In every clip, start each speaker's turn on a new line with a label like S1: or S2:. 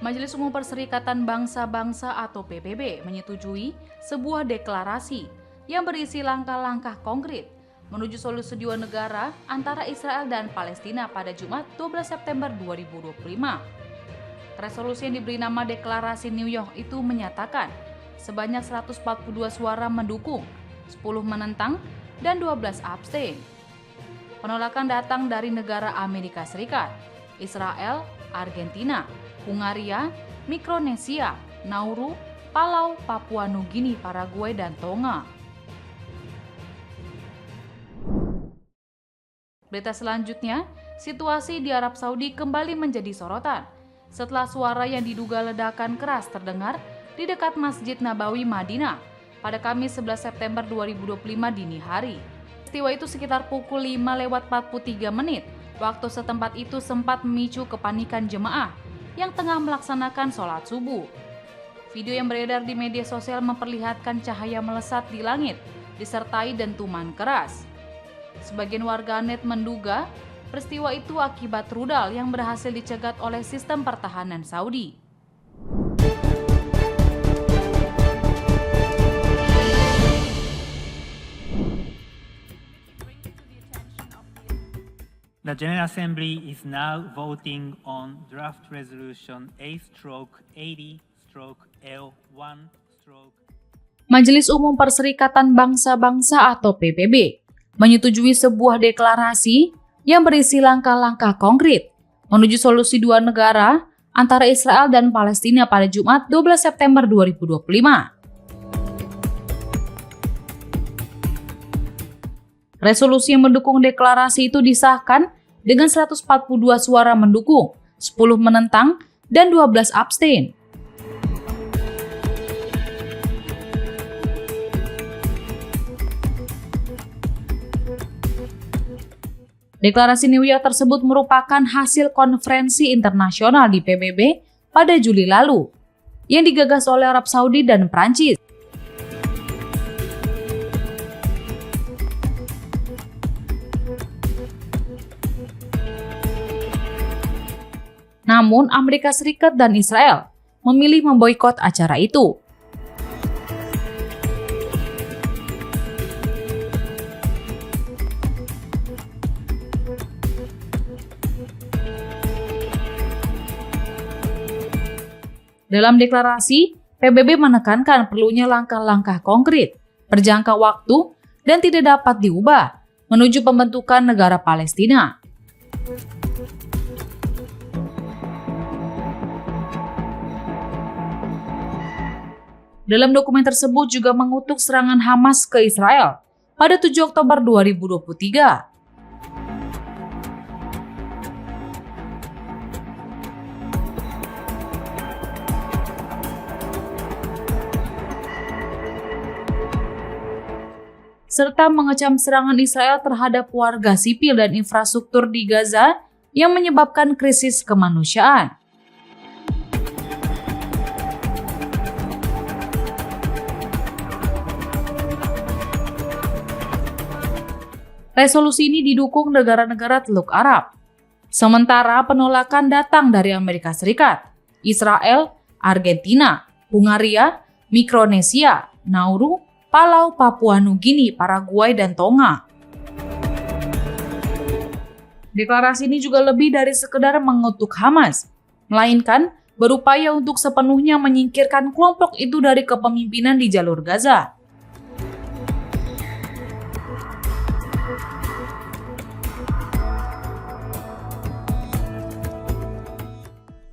S1: Majelis Umum Perserikatan Bangsa-Bangsa atau PBB menyetujui sebuah deklarasi yang berisi langkah-langkah konkret menuju solusi dua negara antara Israel dan Palestina pada Jumat 12 September 2025. Resolusi yang diberi nama Deklarasi New York itu menyatakan sebanyak 142 suara mendukung, 10 menentang, dan 12 abstain. Penolakan datang dari negara Amerika Serikat, Israel, Argentina, Hungaria, Mikronesia, Nauru, Palau, Papua Nugini, Paraguay, dan Tonga. Berita selanjutnya, situasi di Arab Saudi kembali menjadi sorotan setelah suara yang diduga ledakan keras terdengar di dekat Masjid Nabawi Madinah pada Kamis 11 September 2025 dini hari. Peristiwa itu sekitar pukul 5:43 waktu setempat itu sempat memicu kepanikan jemaah yang tengah melaksanakan sholat subuh. Video yang beredar di media sosial memperlihatkan cahaya melesat di langit disertai dentuman keras. Sebagian warganet menduga peristiwa itu akibat rudal yang berhasil dicegat oleh sistem pertahanan Saudi.
S2: The General Assembly is now voting on draft resolution A/80/L1/.
S1: Majelis Umum Perserikatan Bangsa-Bangsa atau PBB menyetujui sebuah deklarasi yang berisi langkah-langkah konkret menuju solusi dua negara antara Israel dan Palestina pada Jumat 12 September 2025. Resolusi yang mendukung deklarasi itu disahkan dengan 142 suara mendukung, 10 menentang, dan 12 abstain. Deklarasi New York tersebut merupakan hasil konferensi internasional di PBB pada Juli lalu, yang digagas oleh Arab Saudi dan Prancis. Namun, Amerika Serikat dan Israel memilih memboikot acara itu. Dalam deklarasi, PBB menekankan perlunya langkah-langkah konkret, berjangka waktu, dan tidak dapat diubah menuju pembentukan negara Palestina. Dalam dokumen tersebut juga mengutuk serangan Hamas ke Israel pada 7 Oktober 2023. Serta mengecam serangan Israel terhadap warga sipil dan infrastruktur di Gaza yang menyebabkan krisis kemanusiaan. Resolusi ini didukung negara-negara Teluk Arab. Sementara penolakan datang dari Amerika Serikat, Israel, Argentina, Hungaria, Mikronesia, Nauru, Palau, Papua Nugini, Paraguay, dan Tonga. Deklarasi ini juga lebih dari sekedar mengutuk Hamas, melainkan berupaya untuk sepenuhnya menyingkirkan kelompok itu dari kepemimpinan di jalur Gaza.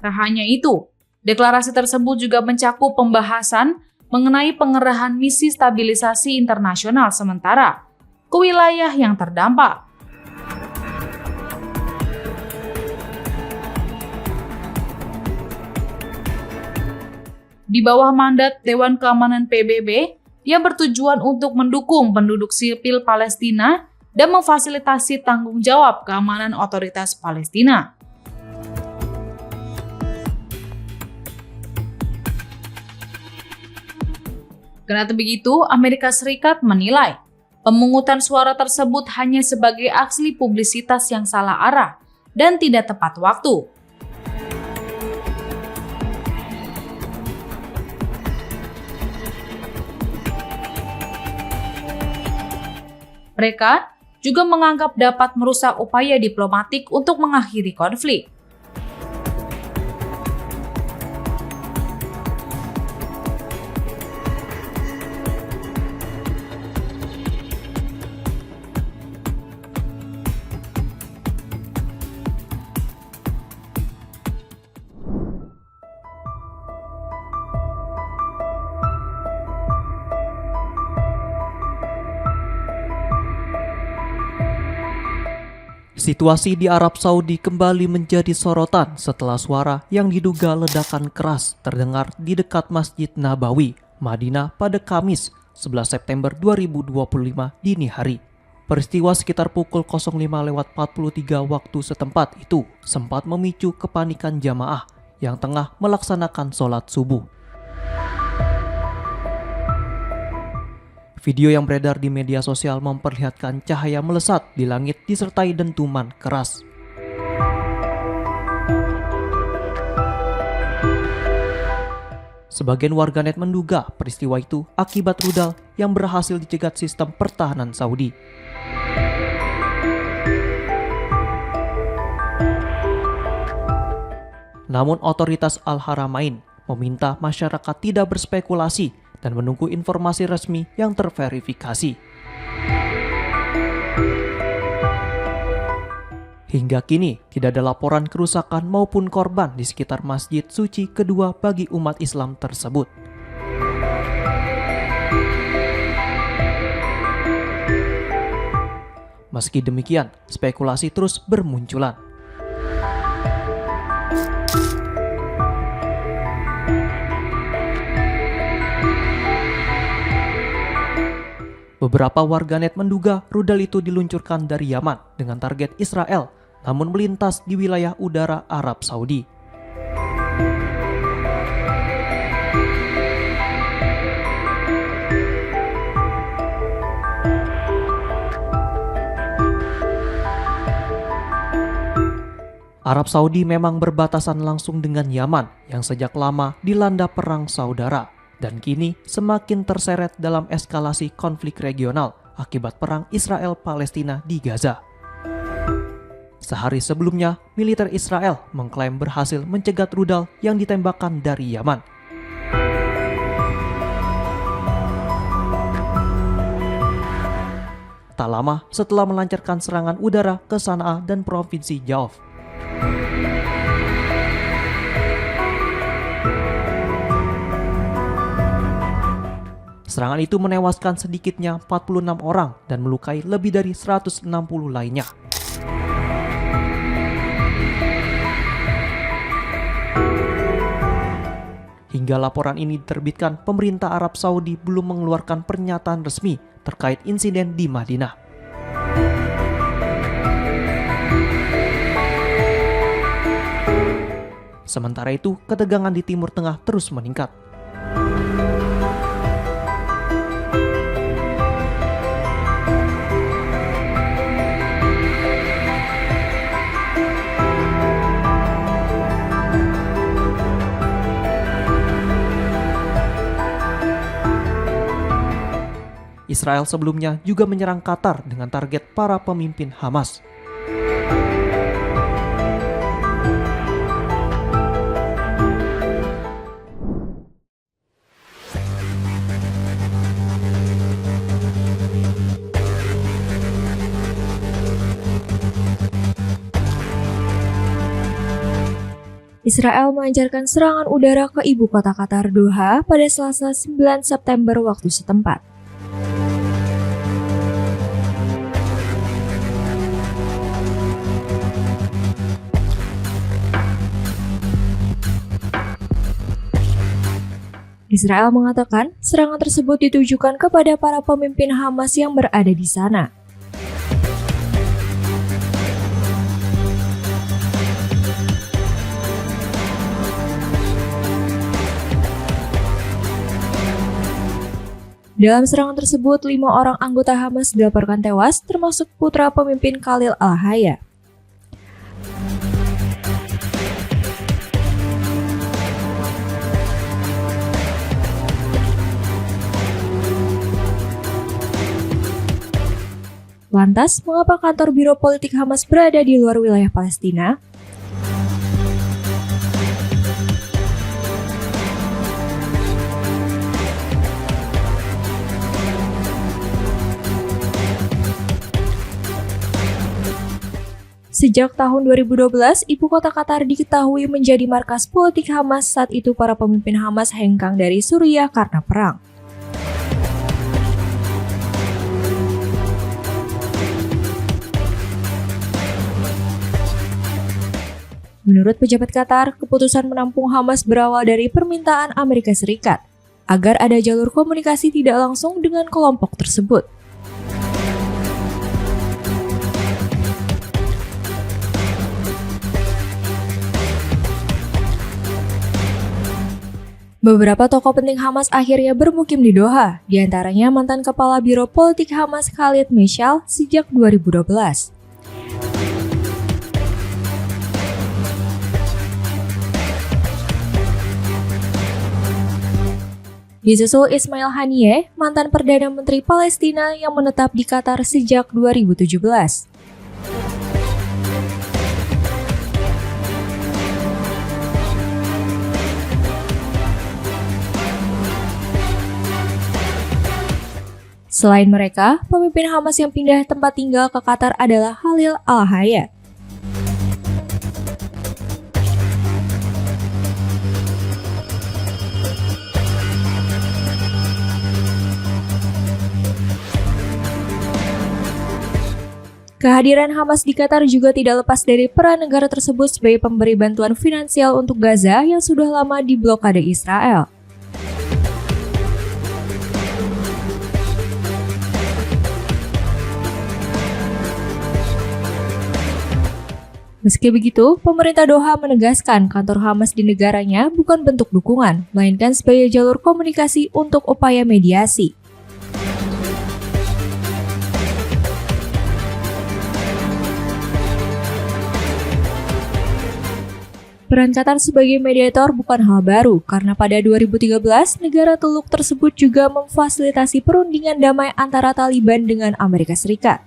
S1: Tak hanya itu, deklarasi tersebut juga mencakup pembahasan mengenai pengerahan misi stabilisasi internasional sementara ke wilayah yang terdampak. Di bawah mandat Dewan Keamanan PBB yang bertujuan untuk mendukung penduduk sipil Palestina dan memfasilitasi tanggung jawab keamanan otoritas Palestina. Kendati begitu, Amerika Serikat menilai pemungutan suara tersebut hanya sebagai aksi publisitas yang salah arah dan tidak tepat waktu. Mereka juga menganggap dapat merusak upaya diplomatik untuk mengakhiri konflik.
S3: Situasi di Arab Saudi kembali menjadi sorotan setelah suara yang diduga ledakan keras terdengar di dekat Masjid Nabawi, Madinah pada Kamis 11 September 2025 dini hari. Peristiwa sekitar pukul 05.43 waktu setempat itu sempat memicu kepanikan jamaah yang tengah melaksanakan sholat subuh. Video yang beredar di media sosial memperlihatkan cahaya melesat di langit disertai dentuman keras. Sebagian warganet menduga peristiwa itu akibat rudal yang berhasil dicegat sistem pertahanan Saudi. Namun otoritas Al-Haramain meminta masyarakat tidak berspekulasi dan menunggu informasi resmi yang terverifikasi. Hingga kini, tidak ada laporan kerusakan maupun korban di sekitar masjid suci kedua bagi umat Islam tersebut. Meski demikian, spekulasi terus bermunculan. Beberapa warganet menduga rudal itu diluncurkan dari Yaman dengan target Israel, namun melintas di wilayah udara Arab Saudi. Arab Saudi memang berbatasan langsung dengan Yaman yang sejak lama dilanda perang saudara. Dan kini semakin terseret dalam eskalasi konflik regional akibat perang Israel-Palestina di Gaza. Sehari sebelumnya, militer Israel mengklaim berhasil mencegat rudal yang ditembakkan dari Yaman. Tak lama setelah melancarkan serangan udara ke Sanaa dan Provinsi Jauf. Serangan itu menewaskan sedikitnya 46 orang dan melukai lebih dari 160 lainnya. Hingga laporan ini diterbitkan, pemerintah Arab Saudi belum mengeluarkan pernyataan resmi terkait insiden di Madinah. Sementara itu, ketegangan di Timur Tengah terus meningkat. Israel sebelumnya juga menyerang Qatar dengan target para pemimpin Hamas.
S4: Israel melancarkan serangan udara ke ibu kota Qatar, Doha, pada Selasa 9 September waktu setempat. Israel mengatakan serangan tersebut ditujukan kepada para pemimpin Hamas yang berada di sana. Dalam serangan tersebut, 5 orang anggota Hamas dilaporkan tewas, termasuk putra pemimpin Khalil Al-Hayya. Lantas, mengapa kantor Biro Politik Hamas berada di luar wilayah Palestina? Sejak tahun 2012, ibu kota Qatar diketahui menjadi markas politik Hamas. Saat itu para pemimpin Hamas hengkang dari Suriah karena perang. Menurut pejabat Qatar, keputusan menampung Hamas berawal dari permintaan Amerika Serikat agar ada jalur komunikasi tidak langsung dengan kelompok tersebut. Beberapa tokoh penting Hamas akhirnya bermukim di Doha, diantaranya mantan Kepala Biro Politik Hamas Khalid Meshal sejak 2012. Disusul Ismail Haniyeh, mantan Perdana Menteri Palestina yang menetap di Qatar sejak 2017. Selain mereka, pemimpin Hamas yang pindah tempat tinggal ke Qatar adalah Khalil Al-Hayya. Kehadiran Hamas di Qatar juga tidak lepas dari peran negara tersebut sebagai pemberi bantuan finansial untuk Gaza yang sudah lama diblokade Israel. Meski begitu, pemerintah Doha menegaskan kantor Hamas di negaranya bukan bentuk dukungan, melainkan sebagai jalur komunikasi untuk upaya mediasi. Peran Qatar sebagai mediator bukan hal baru, karena pada 2013, negara Teluk tersebut juga memfasilitasi perundingan damai antara Taliban dengan Amerika Serikat.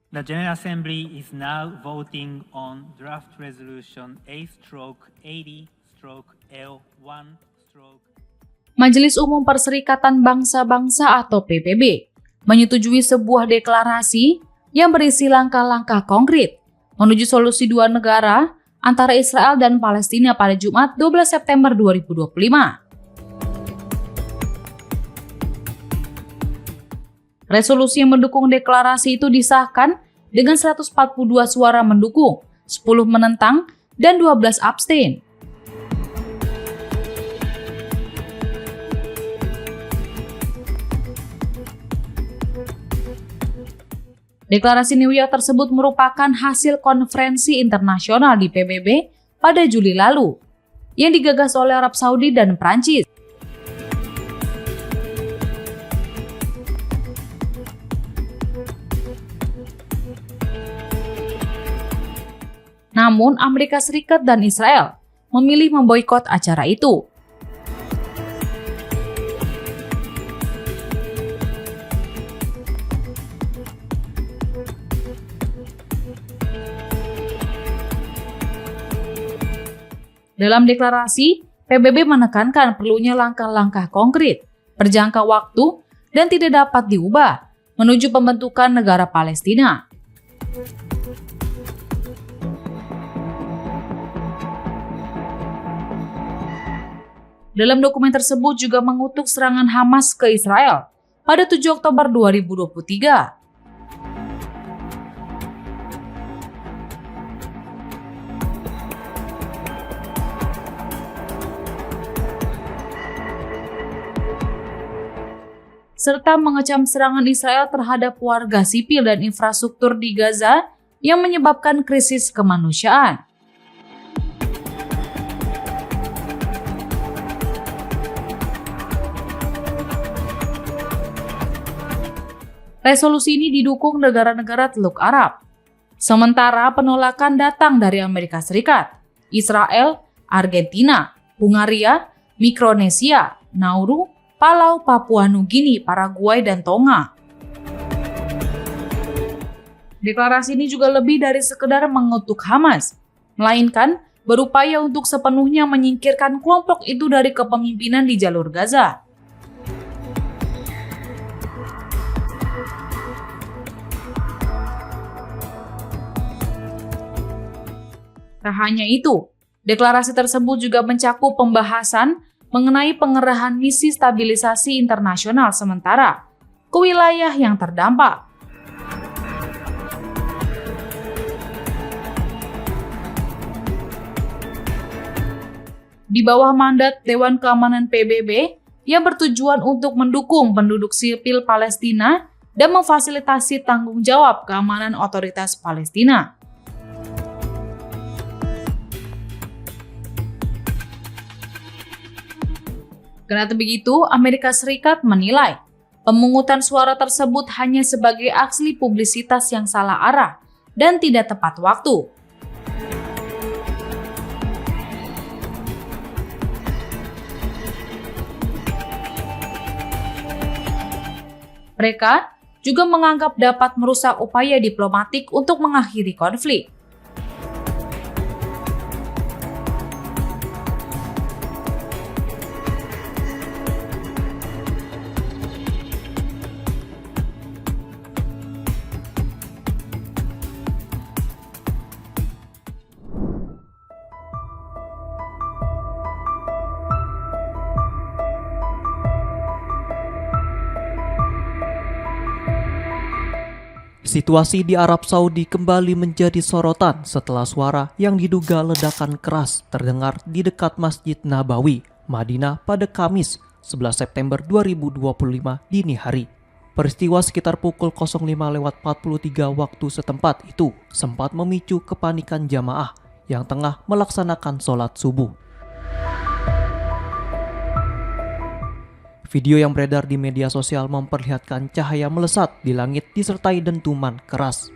S2: The General Assembly is now voting on draft resolution A/80/L1/.
S1: Majelis Umum Perserikatan Bangsa-Bangsa atau PBB menyetujui sebuah deklarasi yang berisi langkah-langkah konkret menuju solusi dua negara antara Israel dan Palestina pada Jumat 12 September 2025. Resolusi yang mendukung deklarasi itu disahkan dengan 142 suara mendukung, 10 menentang, dan 12 abstain. Deklarasi New York tersebut merupakan hasil konferensi internasional di PBB pada Juli lalu, yang digagas oleh Arab Saudi dan Prancis. Namun, Amerika Serikat dan Israel memilih memboikot acara itu. Dalam deklarasi, PBB menekankan perlunya langkah-langkah konkret, berjangka waktu, dan tidak dapat diubah menuju pembentukan negara Palestina. Dalam dokumen tersebut juga mengutuk serangan Hamas ke Israel pada 7 Oktober 2023. Serta mengecam serangan Israel terhadap warga sipil dan infrastruktur di Gaza yang menyebabkan krisis kemanusiaan. Resolusi ini didukung negara-negara Teluk Arab. Sementara penolakan datang dari Amerika Serikat, Israel, Argentina, Hungaria, Mikronesia, Nauru, Palau, Papua Nugini, Paraguay, dan Tonga. Deklarasi ini juga lebih dari sekedar mengutuk Hamas, melainkan berupaya untuk sepenuhnya menyingkirkan kelompok itu dari kepemimpinan di jalur Gaza. Tak hanya itu, deklarasi tersebut juga mencakup pembahasan mengenai pengerahan misi stabilisasi internasional sementara ke wilayah yang terdampak. Di bawah mandat Dewan Keamanan PBB yang bertujuan untuk mendukung penduduk sipil Palestina dan memfasilitasi tanggung jawab keamanan otoritas Palestina. Kendati begitu, Amerika Serikat menilai pemungutan suara tersebut hanya sebagai aksi publisitas yang salah arah dan tidak tepat waktu. Mereka juga menganggap dapat merusak upaya diplomatik untuk mengakhiri konflik.
S3: Situasi di Arab Saudi kembali menjadi sorotan setelah suara yang diduga ledakan keras terdengar di dekat Masjid Nabawi, Madinah pada Kamis 11 September 2025 dini hari. Peristiwa sekitar pukul 05.43 waktu setempat itu sempat memicu kepanikan jamaah yang tengah melaksanakan sholat subuh. Video yang beredar di media sosial memperlihatkan cahaya melesat di langit disertai dentuman keras.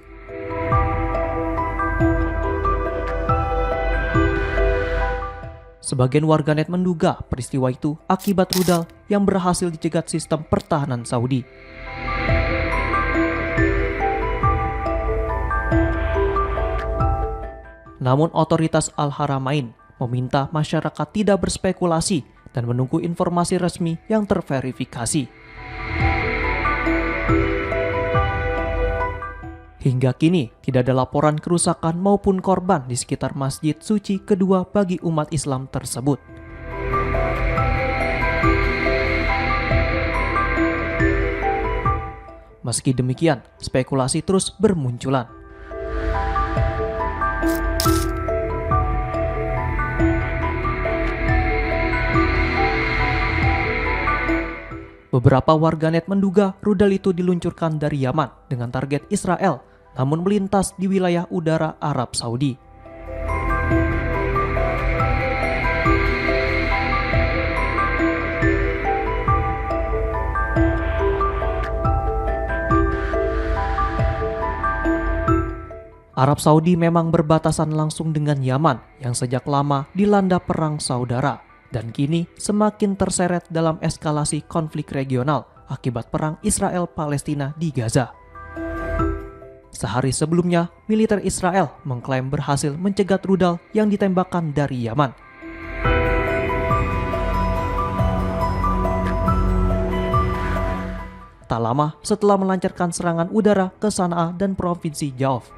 S3: Sebagian warganet menduga peristiwa itu akibat rudal yang berhasil dicegat sistem pertahanan Saudi. Namun otoritas Al-Haramain meminta masyarakat tidak berspekulasi dan menunggu informasi resmi yang terverifikasi. Hingga kini, tidak ada laporan kerusakan maupun korban di sekitar masjid suci kedua bagi umat Islam tersebut. Meski demikian, spekulasi terus bermunculan. Beberapa warganet menduga rudal itu diluncurkan dari Yaman dengan target Israel, namun melintas di wilayah udara Arab Saudi. Arab Saudi memang berbatasan langsung dengan Yaman yang sejak lama dilanda perang saudara. Dan kini semakin terseret dalam eskalasi konflik regional akibat perang Israel-Palestina di Gaza. Sehari sebelumnya, militer Israel mengklaim berhasil mencegat rudal yang ditembakkan dari Yaman. Tak lama setelah melancarkan serangan udara ke Sanaa dan Provinsi Jauf.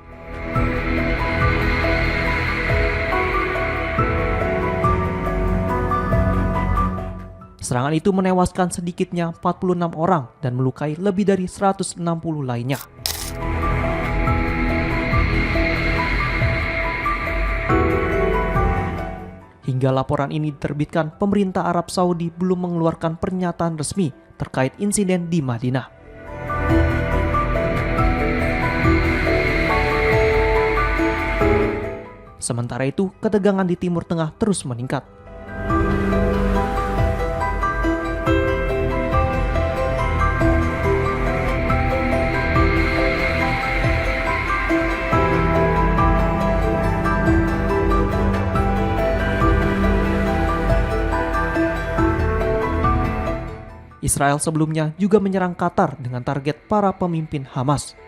S3: Serangan itu menewaskan sedikitnya 46 orang dan melukai lebih dari 160 lainnya. Hingga laporan ini diterbitkan, pemerintah Arab Saudi belum mengeluarkan pernyataan resmi terkait insiden di Madinah. Sementara itu, ketegangan di Timur Tengah terus meningkat. Israel sebelumnya juga menyerang Qatar dengan target para pemimpin Hamas.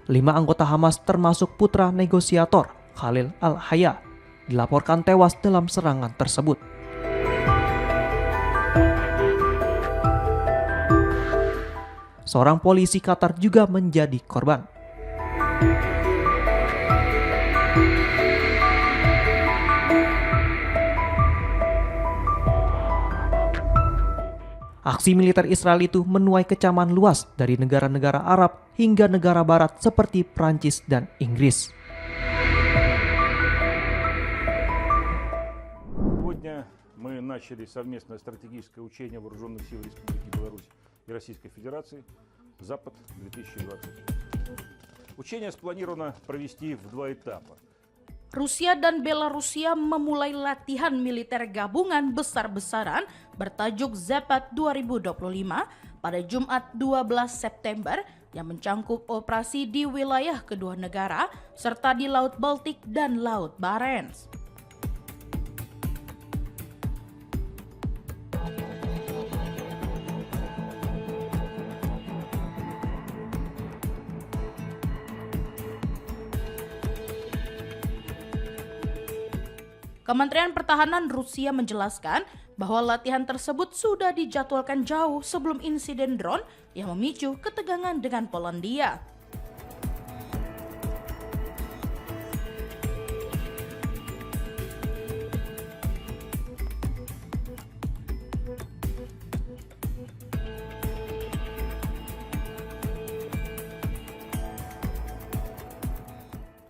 S3: Lima anggota Hamas termasuk putra negosiator Khalil Al-Hayya dilaporkan tewas dalam serangan tersebut. Seorang polisi Qatar juga menjadi korban. Aksi militer Israel itu menuai kecaman luas dari negara-negara Arab hingga negara barat seperti Prancis dan Inggris.
S5: Сегодня мы начали совместное стратегическое учение Вооруженных сил Республики Беларусь и Российской Федерации «Запад-2020». Учение спланировано провести в два этапа.
S6: Rusia dan Belarusia memulai latihan militer gabungan besar-besaran bertajuk Zapad 2025 pada Jumat 12 September yang mencangkup operasi di wilayah kedua negara serta di Laut Baltik dan Laut Barents. Kementerian Pertahanan Rusia menjelaskan bahwa latihan tersebut sudah dijadwalkan jauh sebelum insiden drone yang memicu ketegangan dengan Polandia.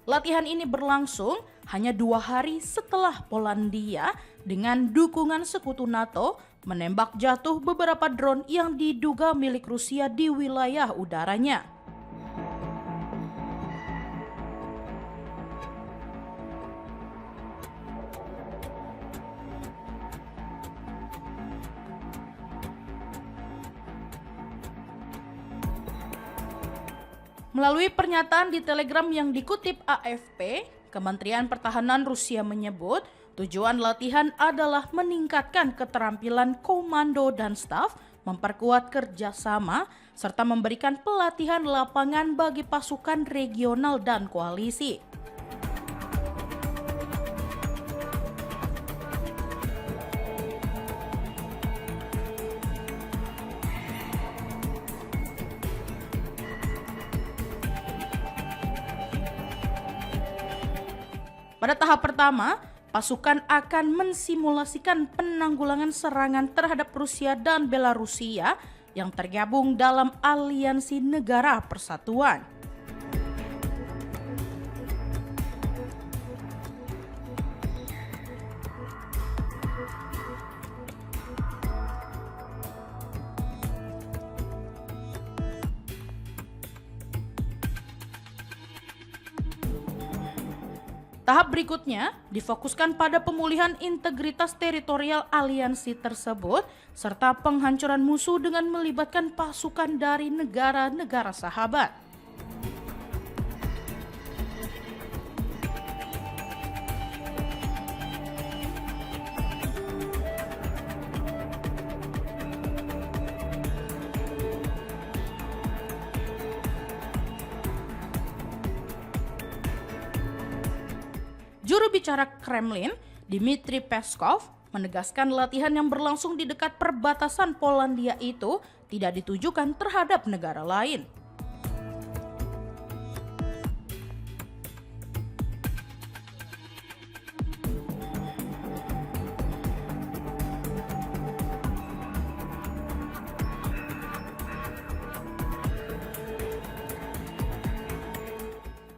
S6: Latihan ini berlangsung hanya 2 hari setelah Polandia dengan dukungan sekutu NATO menembak jatuh beberapa drone yang diduga milik Rusia di wilayah udaranya. Melalui pernyataan di Telegram yang dikutip AFP, Kementerian Pertahanan Rusia menyebut tujuan latihan adalah meningkatkan keterampilan komando dan staf, memperkuat kerjasama, serta memberikan pelatihan lapangan bagi pasukan regional dan koalisi. Pada tahap pertama, pasukan akan mensimulasikan penanggulangan serangan terhadap Rusia dan Belarusia yang tergabung dalam Aliansi Negara Persatuan. Tahap berikutnya difokuskan pada pemulihan integritas teritorial aliansi tersebut serta penghancuran musuh dengan melibatkan pasukan dari negara-negara sahabat. Juru bicara Kremlin, Dmitry Peskov, menegaskan latihan yang berlangsung di dekat perbatasan Polandia itu tidak ditujukan terhadap negara lain.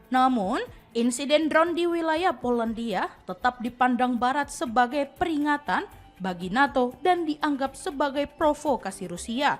S6: Namun, insiden drone di wilayah Polandia tetap dipandang Barat sebagai peringatan bagi NATO dan dianggap sebagai provokasi Rusia.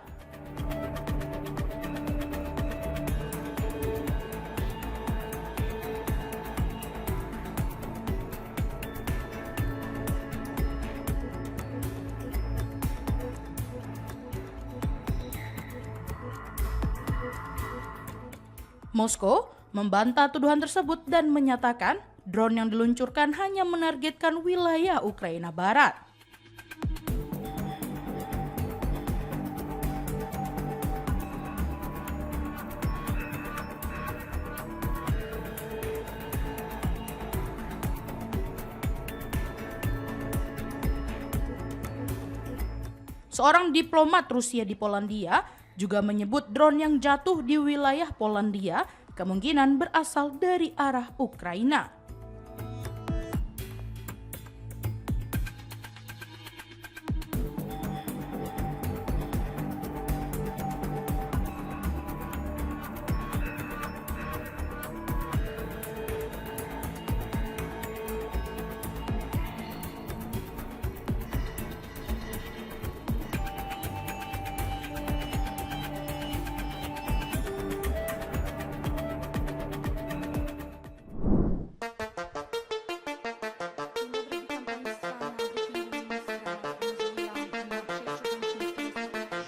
S6: Moskow membantah tuduhan tersebut dan menyatakan drone yang diluncurkan hanya menargetkan wilayah Ukraina Barat. Seorang diplomat Rusia di Polandia juga menyebut drone yang jatuh di wilayah Polandia kemungkinan berasal dari arah Ukraina.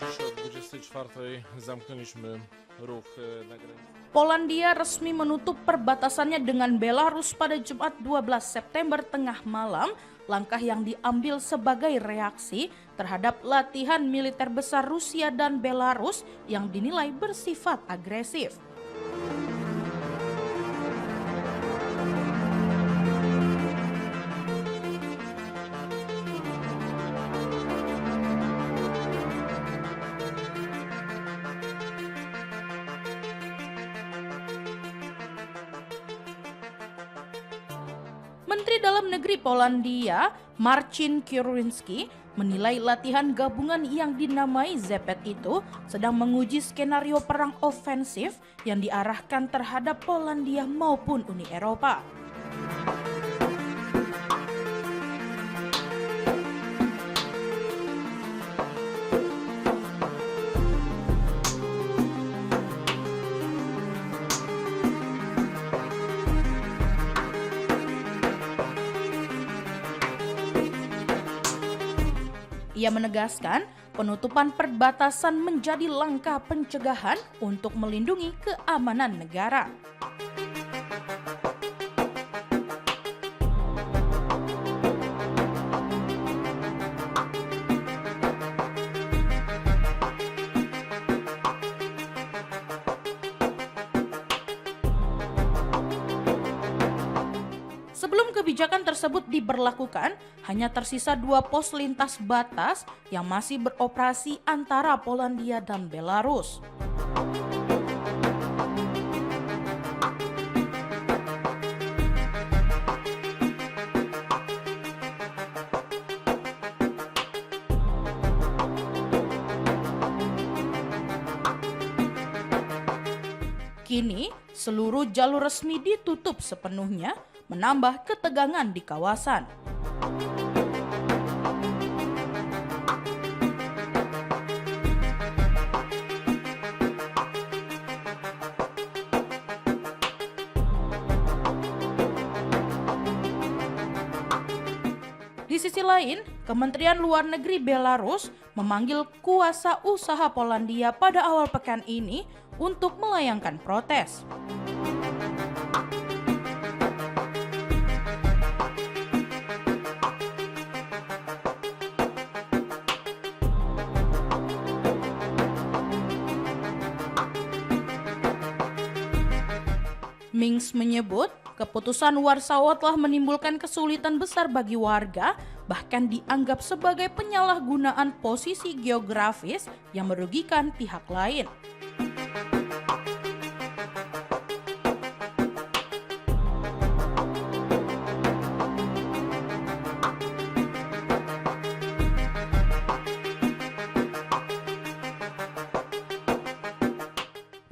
S7: Dziś o 24:00 zamknęliśmy ruch na granicy.
S6: Polandia resmi menutup perbatasannya dengan Belarus pada Jumat 12 September tengah malam, langkah yang diambil sebagai reaksi terhadap latihan militer besar Rusia dan Belarus yang dinilai bersifat agresif. Menteri Dalam Negeri Polandia, Marcin Kierwiński, menilai latihan gabungan yang dinamai Zepet itu sedang menguji skenario perang ofensif yang diarahkan terhadap Polandia maupun Uni Eropa. Ia menegaskan penutupan perbatasan menjadi langkah pencegahan untuk melindungi keamanan negara. Sebelum kebijakan tersebut diberlakukan, hanya tersisa 2 pos lintas batas yang masih beroperasi antara Polandia dan Belarus. Kini, seluruh jalur resmi ditutup sepenuhnya, menambah ketegangan di kawasan. Di sisi lain, Kementerian Luar Negeri Belarus memanggil kuasa usaha Polandia pada awal pekan ini untuk melayangkan protes. Minsk menyebut keputusan Warsawa telah menimbulkan kesulitan besar bagi warga, bahkan dianggap sebagai penyalahgunaan posisi geografis yang merugikan pihak lain.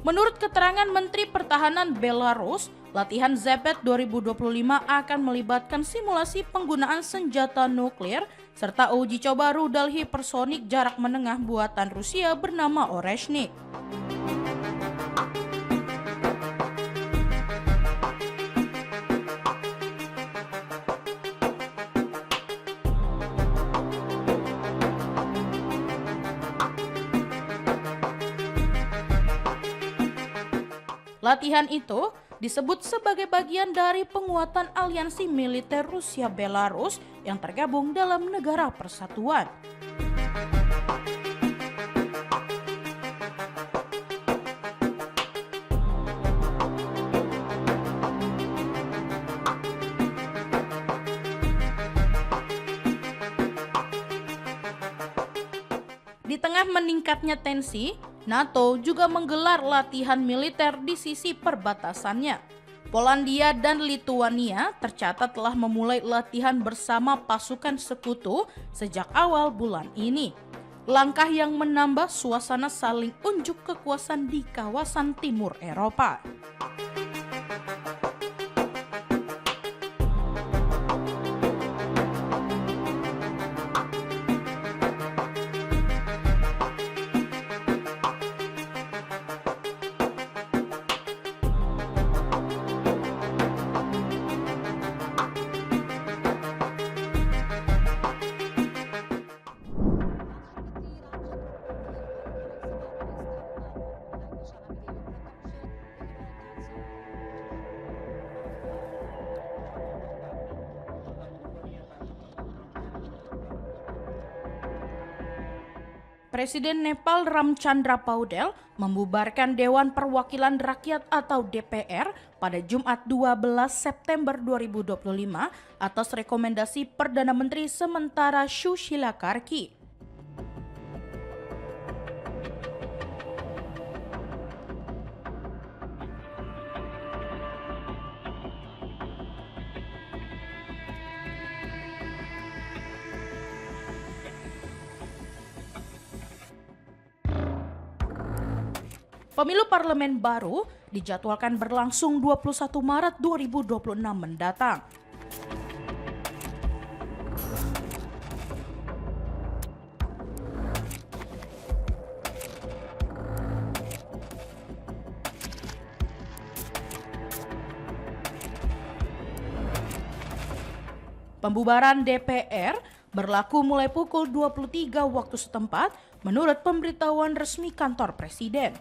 S6: Menurut keterangan Menteri Pertahanan Belarus, latihan Zepet 2025 akan melibatkan simulasi penggunaan senjata nuklir serta uji coba rudal hipersonik jarak menengah buatan Rusia bernama Oreshnik. Latihan itu disebut sebagai bagian dari penguatan aliansi militer Rusia-Belarus yang tergabung dalam Negara Persatuan. Di tengah meningkatnya tensi, NATO juga menggelar latihan militer di sisi perbatasannya. Polandia dan Lituania tercatat telah memulai latihan bersama pasukan sekutu sejak awal bulan ini. Langkah yang menambah suasana saling unjuk kekuasaan di kawasan timur Eropa. Presiden Nepal Ramchandra Paudel membubarkan Dewan Perwakilan Rakyat atau DPR pada Jumat 12 September 2025 atas rekomendasi Perdana Menteri sementara Sushila Karki. Pemilu parlemen baru dijadwalkan berlangsung 21 Maret 2026 mendatang. Pembubaran DPR berlaku mulai pukul 23 waktu setempat menurut pemberitahuan resmi kantor Presiden.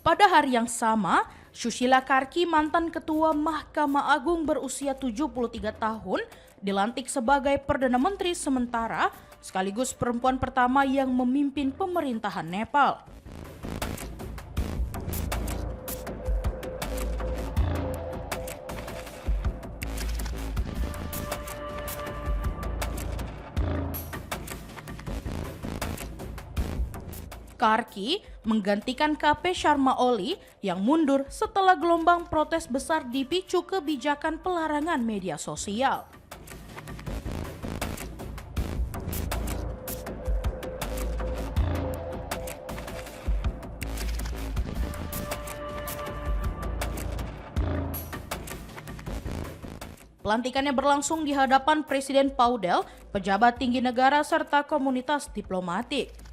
S6: Pada hari yang sama, Sushila Karki, mantan Ketua Mahkamah Agung berusia 73 tahun, dilantik sebagai Perdana Menteri sementara sekaligus perempuan pertama yang memimpin pemerintahan Nepal. Karki menggantikan KP Sharma Oli yang mundur setelah gelombang protes besar dipicu kebijakan pelarangan media sosial. Pelantikannya berlangsung di hadapan Presiden Paudel, pejabat tinggi negara serta komunitas diplomatik.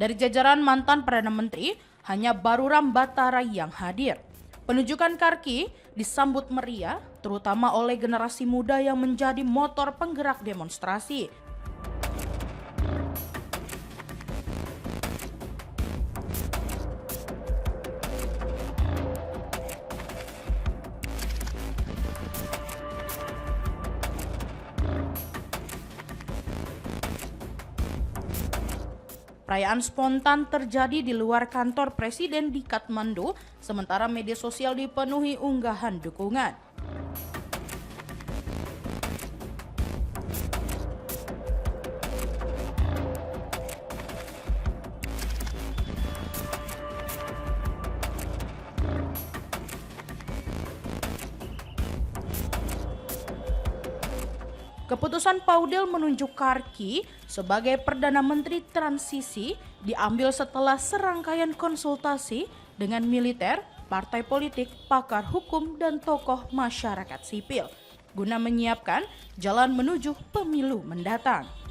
S6: Dari jajaran mantan Perdana Menteri, hanya Baruram Batarai yang hadir. Penunjukan Karki disambut meriah, terutama oleh generasi muda yang menjadi motor penggerak demonstrasi. Perayaan spontan terjadi di luar kantor Presiden di Kathmandu, sementara media sosial dipenuhi unggahan dukungan. Keputusan Paudel menunjuk Karki sebagai Perdana Menteri transisi diambil setelah serangkaian konsultasi dengan militer, partai politik, pakar hukum, dan tokoh masyarakat sipil. guna menyiapkan jalan menuju pemilu mendatang.